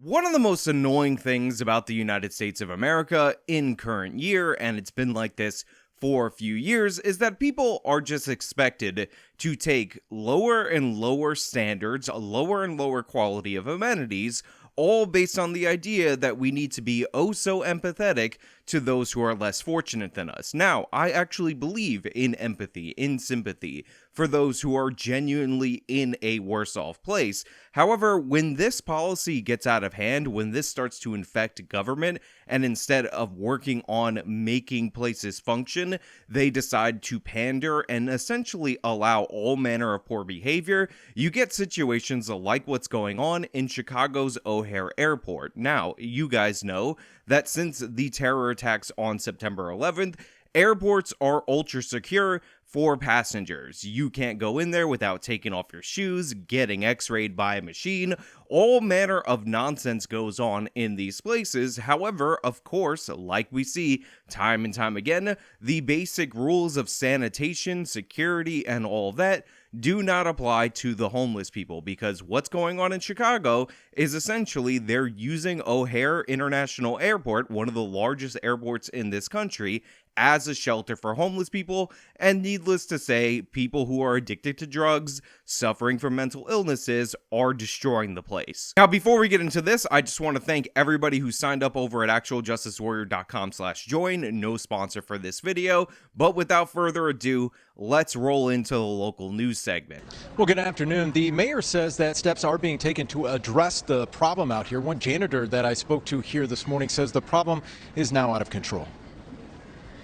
One of the most annoying things about the United States of America in current year, and it's been like this for a few years, is that people are just expected to take lower and lower standards, a lower and lower quality of amenities, all based on the idea that we need to be oh so empathetic to those who are less fortunate than us. Now, I actually believe in empathy, in sympathy for those who are genuinely in a worse off place. However, when this policy gets out of hand, when this starts to infect government, and instead of working on making places function, they decide to pander and essentially allow all manner of poor behavior, you get situations like what's going on in Chicago's O'Hare Airport. Now, you guys know that since the terror attacks on September 11th, airports are ultra secure for passengers. You can't go in there without taking off your shoes, getting x-rayed by a machine. All manner of nonsense goes on in these places. However, of course, like we see time and time again, the basic rules of sanitation, security, and all that do not apply to the homeless people, because what's going on in Chicago is essentially they're using O'Hare International Airport, one of the largest airports in this country, as a shelter for homeless people, and needless to say, people who are addicted to drugs, suffering from mental illnesses, are destroying the place. Now, before we get into this, I just want to thank everybody who signed up over at actualjusticewarrior.com/join, no sponsor for this video, but without further ado, let's roll into the local news segment. Well, good afternoon. The mayor says that steps are being taken to address the problem out here. One janitor that I spoke to here this morning says the problem is now out of control.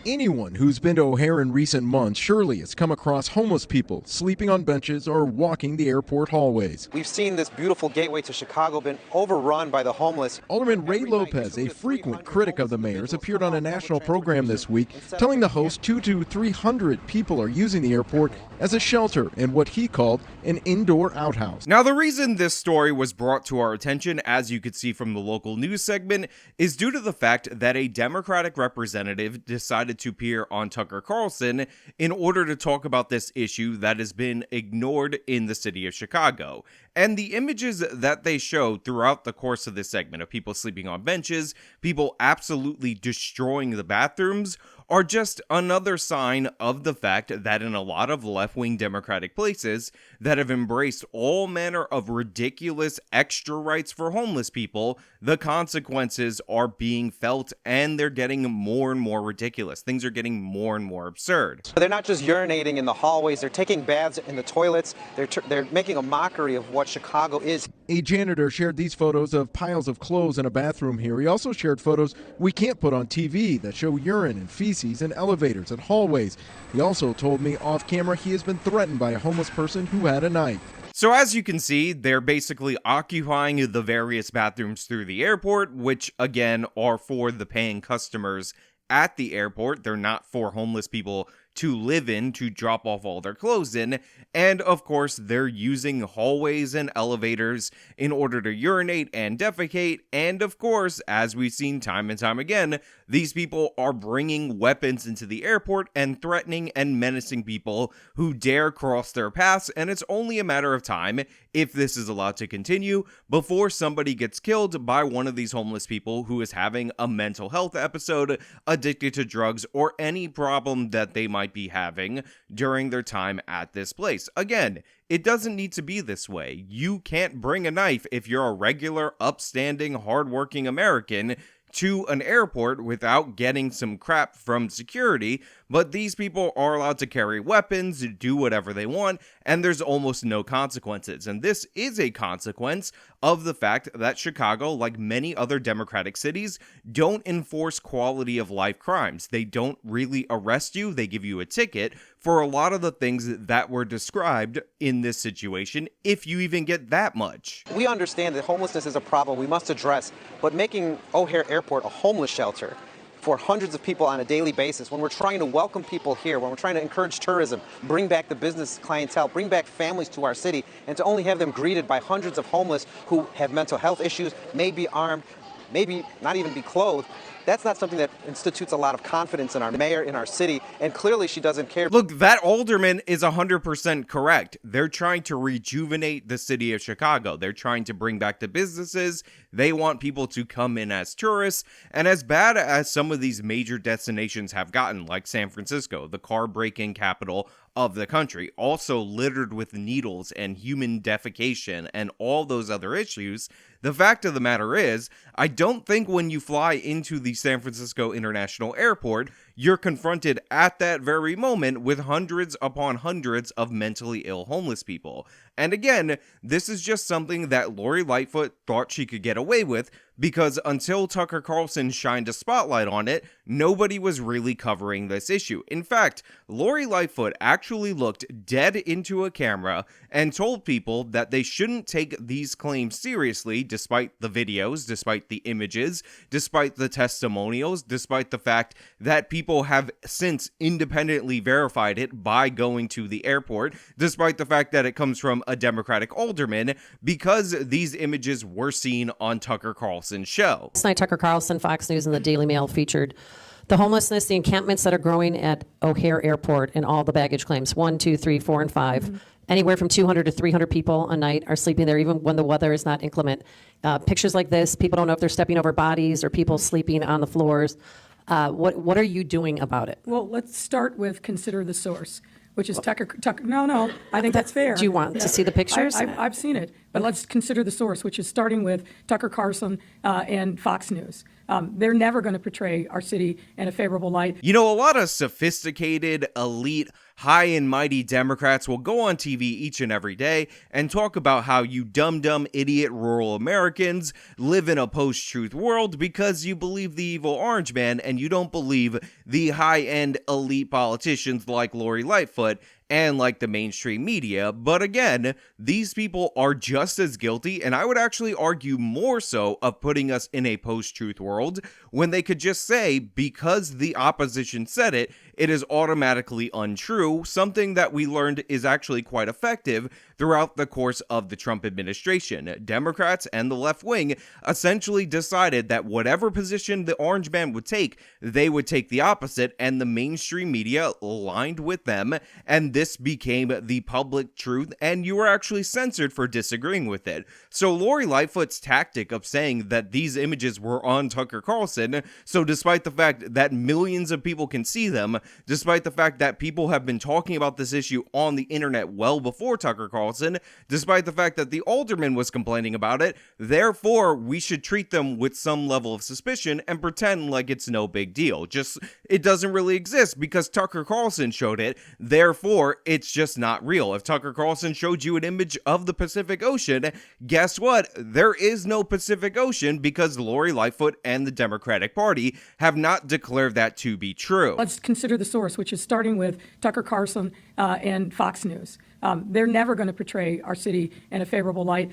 Anyone who's been to O'Hare in recent months surely has come across homeless people sleeping on benches or walking the airport hallways. We've seen this beautiful gateway to Chicago been overrun by the homeless. Alderman Ray Lopez, a frequent critic of the mayor's, appeared on a national program this week telling the host 200 to 300 people are using the airport as a shelter in what he called an indoor outhouse. Now, the reason this story was brought to our attention, as you could see from the local news segment, is due to the fact that a Democratic representative decided to appear on Tucker Carlson in order to talk about this issue that has been ignored in the city of Chicago. And the images that they showed throughout the course of this segment of people sleeping on benches, people absolutely destroying the bathrooms, are just another sign of the fact that in a lot of left-wing Democratic places that have embraced all manner of ridiculous extra rights for homeless people, the consequences are being felt and they're getting more and more ridiculous. Things are getting more and more absurd. They're not just urinating in the hallways, they're taking baths in the toilets. They're making a mockery of what Chicago is. A janitor shared these photos of piles of clothes in a bathroom here. He also shared photos we can't put on TV that show urine and feces in elevators and hallways. He also told me off camera he has been threatened by a homeless person who had a knife. So as you can see, they're basically occupying the various bathrooms through the airport, which again are for the paying customers at the airport. They're not for homeless people to live in, to drop off all their clothes in. And of course, they're using hallways and elevators in order to urinate and defecate. And of course, as we've seen time and time again, these people are bringing weapons into the airport and threatening and menacing people who dare cross their paths. And it's only a matter of time, if this is allowed to continue, before somebody gets killed by one of these homeless people who is having a mental health episode, addicted to drugs, or any problem that they might be having during their time at this place. Again, it doesn't need to be this way. You can't bring a knife if you're a regular, upstanding, hardworking American to an airport without getting some crap from security, but these people are allowed to carry weapons, do whatever they want, and there's almost no consequences. And this is a consequence of the fact that Chicago, like many other Democratic cities, don't enforce quality of life crimes. They don't really arrest you, they give you a ticket for a lot of the things that were described in this situation, if you even get that much. We understand that homelessness is a problem we must address, but making O'Hare Airport a homeless shelter for hundreds of people on a daily basis, when we're trying to welcome people here, when we're trying to encourage tourism, bring back the business clientele, bring back families to our city, and to only have them greeted by hundreds of homeless who have mental health issues, may be armed, maybe not even be clothed, That's not something that institutes a lot of confidence in our mayor, in our city, and clearly she doesn't care. Look, that alderman is 100% correct. They're trying to rejuvenate the city of Chicago. They're trying to bring back the businesses. They want people to come in as tourists. And as bad as some of these major destinations have gotten, like San Francisco, the car break-in capital of the country, also littered with needles and human defecation and all those other issues, the fact of the matter is, I don't think when you fly into the San Francisco International Airport, you're confronted at that very moment with hundreds upon hundreds of mentally ill homeless people. And again, this is just something that Lori Lightfoot thought she could get away with, because until Tucker Carlson shined a spotlight on it, nobody was really covering this issue. In fact, Lori Lightfoot actually looked dead into a camera and told people that they shouldn't take these claims seriously, despite the videos, despite the images, despite the testimonials, despite the fact that people have since independently verified it by going to the airport, despite the fact that it comes from a Democratic alderman, because these images were seen on Tucker Carlson's show. Last night, Tucker Carlson, Fox News, and the Daily Mail featured the homelessness, the encampments that are growing at O'Hare Airport, and all the baggage claims, 1, 2, 3, 4, and 5. Mm-hmm. Anywhere from 200 to 300 people a night are sleeping there, even when the weather is not inclement. Pictures like this, people don't know if they're stepping over bodies or people sleeping on the floors. What are you doing about it? Well, let's start with consider the source, which is Tucker. No, I think that's fair. Do you want to see the pictures? I've seen it, but let's consider the source, which is starting with Tucker Carlson and Fox News. They're never going to portray our city in a favorable light. You know, a lot of sophisticated, elite, high and mighty Democrats will go on TV each and every day and talk about how you dumb, idiot rural Americans live in a post-truth world because you believe the evil orange man and you don't believe the high-end elite politicians like Lori Lightfoot and like the mainstream media. But again, these people are just as guilty, and I would actually argue more so, of putting us in a post-truth world when they could just say, because the opposition said it, it is automatically untrue, something that we learned is actually quite effective throughout the course of the Trump administration. Democrats and the left wing essentially decided that whatever position the orange man would take, they would take the opposite, and the mainstream media aligned with them, and this became the public truth, and you were actually censored for disagreeing with it. So Lori Lightfoot's tactic of saying that these images were on Tucker Carlson, so despite the fact that millions of people can see them, despite the fact that people have been talking about this issue on the internet well before Tucker Carlson, despite the fact that the alderman was complaining about it, therefore we should treat them with some level of suspicion and pretend like it's no big deal. Just, it doesn't really exist because Tucker Carlson showed it, therefore it's just not real. If Tucker Carlson showed you an image of the Pacific Ocean, guess what? There is no Pacific Ocean because Lori Lightfoot and the Democratic Party have not declared that to be true. Let's consider the source, which is starting with Tucker Carlson and Fox News. They're never going to portray our city in a favorable light.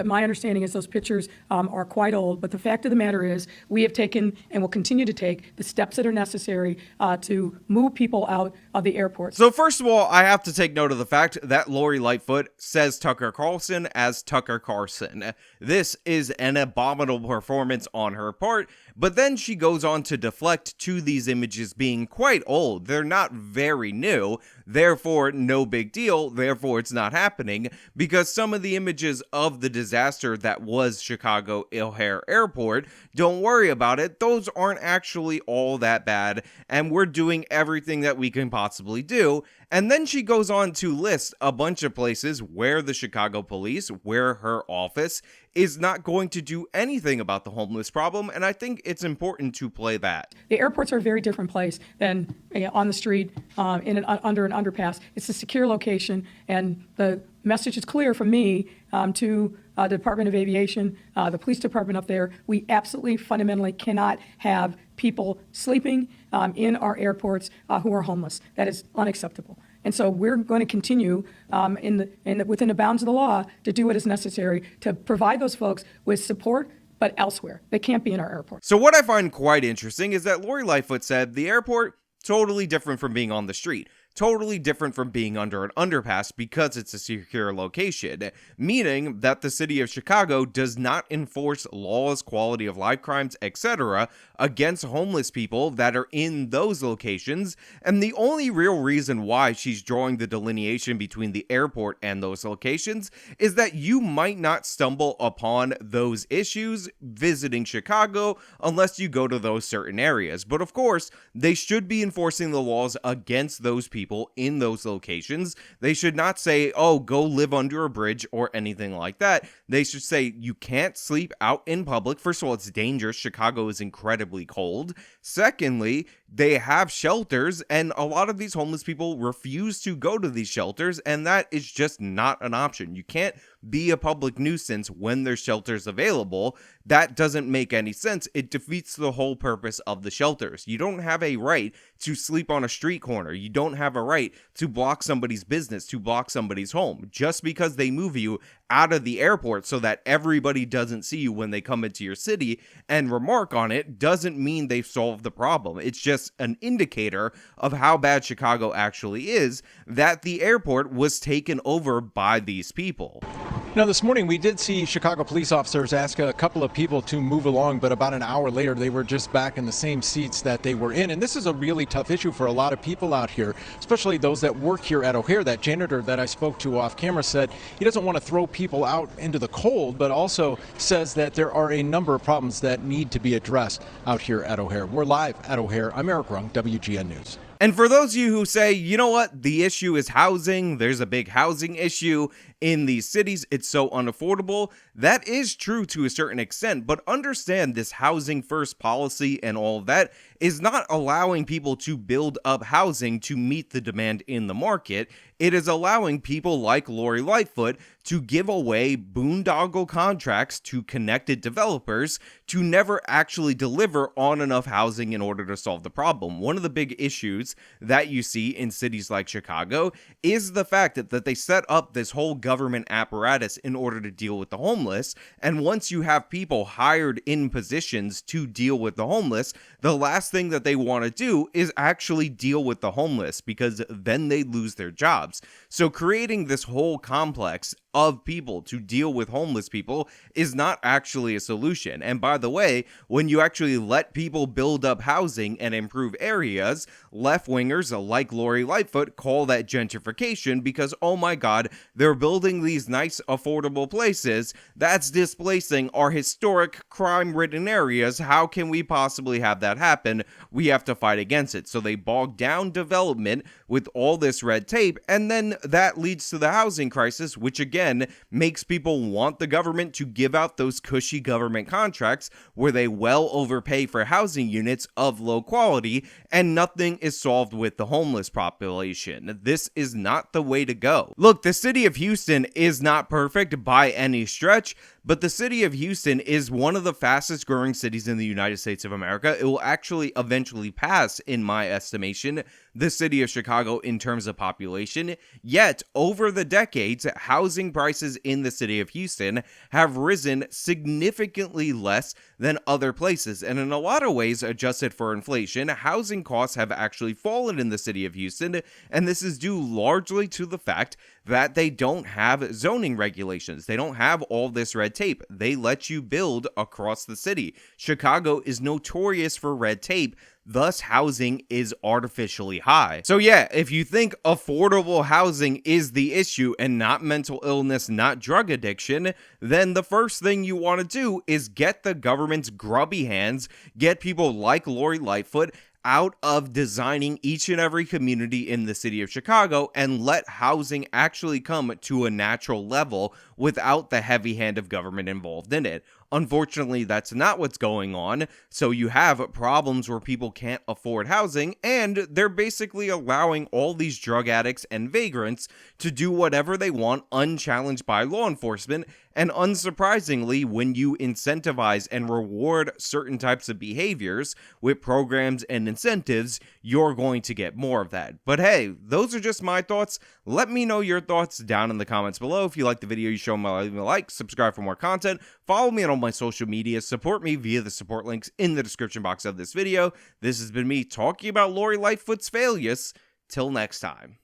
My understanding is those pictures are quite old, but the fact of the matter is we have taken and will continue to take the steps that are necessary to move people out of the airport. So first of all, I have to take note of the fact that Lori Lightfoot says Tucker Carlson as Tucker Carlson. This is an abominable performance on her part, but then she goes on to deflect to these images being quite old. They're not very new, therefore no big deal, therefore it's not happening, because some of the images of the disaster that was Chicago O'Hare Airport, don't worry about it, those aren't actually all that bad, and we're doing everything that we can possibly do. And then she goes on to list a bunch of places where the Chicago police, where her office, is not going to do anything about the homeless problem, and I think it's important to play that. The airports are a very different place than on the street, under an underpass. It's a secure location, and the message is clear from me to the Department of Aviation, the police department up there. We absolutely fundamentally cannot have people sleeping in our airports who are homeless. That is unacceptable. And so we're going to continue within the bounds of the law to do what is necessary to provide those folks with support, but elsewhere. They can't be in our airport. So what I find quite interesting is that Lori Lightfoot said the airport, totally different from being on the street. totally different from being under an underpass because it's a secure location, meaning that the city of Chicago does not enforce laws, quality of life crimes, etc. against homeless people that are in those locations, and the only real reason why she's drawing the delineation between the airport and those locations is that you might not stumble upon those issues visiting Chicago unless you go to those certain areas. But of course, they should be enforcing the laws against those people in those locations. They should not say, oh, go live under a bridge or anything like that. They should say you can't sleep out in public. First of all, it's dangerous. Chicago is incredibly cold. Secondly, they have shelters, and a lot of these homeless people refuse to go to these shelters, and that is just not an option. You can't be a public nuisance when there's shelters available. That doesn't make any sense. It defeats the whole purpose of the shelters. You don't have a right to sleep on a street corner. You don't have a right to block somebody's business, to block somebody's home. Just because they move you out of the airport so that everybody doesn't see you when they come into your city and remark on it doesn't mean they've solved the problem. It's just an indicator of how bad Chicago actually is, that the airport was taken over by these people. Now, this morning we did see Chicago police officers ask a couple of people to move along, but about an hour later they were just back in the same seats that they were in. And this is a really tough issue for a lot of people out here, especially those that work here at O'Hare. That janitor that I spoke to off camera said he doesn't want to throw people out into the cold, but also says that there are a number of problems that need to be addressed out here at O'Hare. We're live at O'Hare. I'm Eric Rung, WGN News. And for those of you who say, you know what, the issue is housing, there's a big housing issue in these cities, it's so unaffordable, that is true to a certain extent, but understand this housing first policy and all of that is not allowing people to build up housing to meet the demand in the market. It is allowing people like Lori Lightfoot to give away boondoggle contracts to connected developers to never actually deliver on enough housing in order to solve the problem. One of the big issues that you see in cities like Chicago is the fact that they set up this whole government apparatus in order to deal with the homeless, and once you have people hired in positions to deal with the homeless, the last thing that they want to do is actually deal with the homeless, because then they lose their jobs. So creating this whole complex of people to deal with homeless people is not actually a solution. And by the way, when you actually let people build up housing and improve areas, left-wingers like Lori Lightfoot call that gentrification because, oh my god, they're building these nice affordable places that's displacing our historic crime-ridden areas. How can we possibly have that happen? We have to fight against it. So they bog down development with all this red tape, and then that leads to the housing crisis, which again makes people want the government to give out those cushy government contracts where they well overpay for housing units of low quality, and nothing is solved with the homeless population. This is not the way to go. Look, the city of Houston is not perfect by any stretch, but the city of Houston is one of the fastest growing cities in the United States of America. It will actually eventually pass, in my estimation, the city of Chicago in terms of population. Yet, over the decades, housing prices in the city of Houston have risen significantly less than other places. And in a lot of ways, adjusted for inflation, housing costs have actually fallen in the city of Houston. And this is due largely to the fact that they don't have zoning regulations. They don't have all this red tape. They let you build across the city. Chicago is notorious for red tape. Thus, housing is artificially high. So yeah, if you think affordable housing is the issue and not mental illness, not drug addiction, then the first thing you want to do is get the government's grubby hands, get people like Lori Lightfoot out of designing each and every community in the city of Chicago and let housing actually come to a natural level without the heavy hand of government involved in it. Unfortunately, that's not what's going on, so you have problems where people can't afford housing, and they're basically allowing all these drug addicts and vagrants to do whatever they want unchallenged by law enforcement. And unsurprisingly, when you incentivize and reward certain types of behaviors with programs and incentives, you're going to get more of that. But hey, those are just my thoughts. Let me know your thoughts down in the comments below. If you like the video, you show me a like, subscribe for more content, follow me on all my social media, support me via the support links in the description box of this video. This has been me talking about Lori Lightfoot's failures. Till next time.